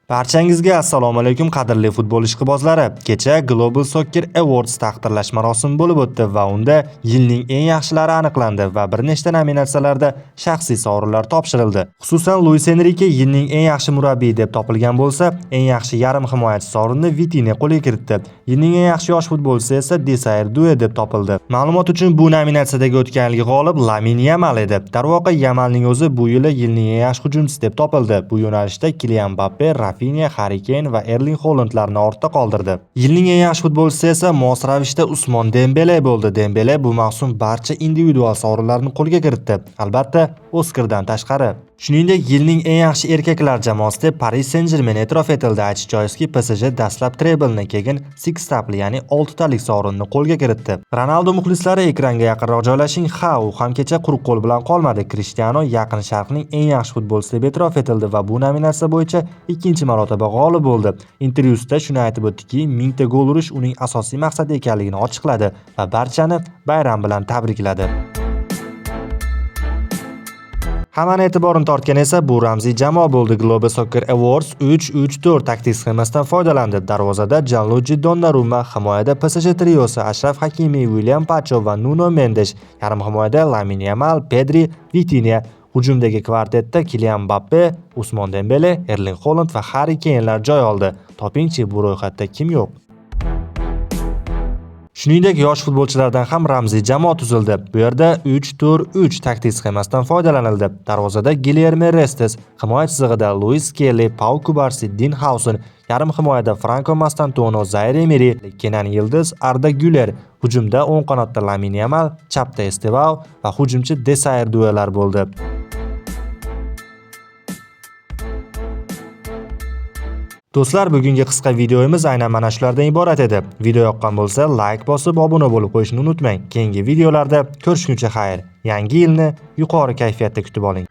Barchangizga assalomu alaykum qadrli futbol ishqibozlari. Kecha Global Soccer Awards taqdirlash marosimi bo'lib o'tdi va unda yilning eng yaxshilari aniqlandi va bir nechta nominatsiyalarda shaxsiy sovrinlar topshirildi. Xususan Luis Enrique yilning eng yaxshi murabbiy deb topilgan bo'lsa, eng yaxshi yarim himoyachi sovrinini Vitinha qo'lga kiritdi. Yilning eng yaxshi yosh futbolchisi esa Desire Doué deb topildi. Ma'lumot uchun bu nominatsiyadagi o'tgan yil g'olib Lamine Yamal edi. Darvoqa Yamalning o'zi bu yili yilning eng yaxshi hujumchisi deb topildi. Bu yo'nalishda Kylian Mbappe, Rafinha, Harry Kane va Erling Haalandlarni ortda qoldirdi. Yilning eng yaxshi futbolchisi esa mos ravishda Ousmane Dembele bo'ldi. Dembele bu mavsum barcha individual sovrinlarni qo'lga kiritdi. Albatta, Oskardan tashqari. Shuningdek, yilning eng yaxshi erkaklar jamoasida Paris Saint-Germain e'tirof etildi. Aytish joizki, PSG dastlab treble, keyin six-table, ya'ni 6 talik sovrinni qo'lga kiritdi. Ronaldo muxlislari ekranga yaqinroq joylashing. U ham kecha quruq qo'l bilan qolmadi. Cristiano Yaqin Sharqning eng yaxshi futbolchisi deb e'tirof etildi va bu nominatsiya bo'yicha ikkinchi marotaba g'olib bo'ldi. Intervyusida shuni aytib o'tdiki, 1000 ta gol urish uning asosiy maqsadi ekanligini ochiqladi va barchani bayram bilan tabrikladi. Hammaning e'tiborini tortgan esa bu ramziy jamoa bo'ldi. Global Soccer Awards 3-3-4 taktik sxemasidan foydalandi. Darvozada Gianluigi Donnarumma, himoyada PSG triosi Ashraf Hakimi, William Pacho va Nuno Mendes, yarim himoyada Lamine Yamal, Pedri, Vitinha, hujumdagi kvartetda Kylian Mbappe, Ousmane Dembele, Erling Haaland va Harry Kane'lar joy oldi. Topingchi, bu ro'yxatda kim yo'q? Shuningdek, yosh futbolchilardan ham ramziy jamoa tuzildi. Bu yerda 3-4-3 taktik sxemasidan foydalanildi. Darvozada Guilherme Restes, himoya chizig'ida Luis Kelly, Pau Cubarsí, Dean Howson, yarim himoyada Franco Mastantuono, Zaire Emery, Kenan Yildiz, Arda Güler, hujumda o'ng qanotda Lamine Yamal, chapda Estevao va hujumchi Desire Douélar bo'ldi. Do'stlar, bugungi qisqa videomiz aynan mana shulardan iborat edi. Video yoqqan bo'lsa, like bosib, obuna bo'lib qo'yishni unutmang. Keyingi videolarda ko'rishguncha xayr. Yangi yilni yuqori kayfiyatda kutib oling.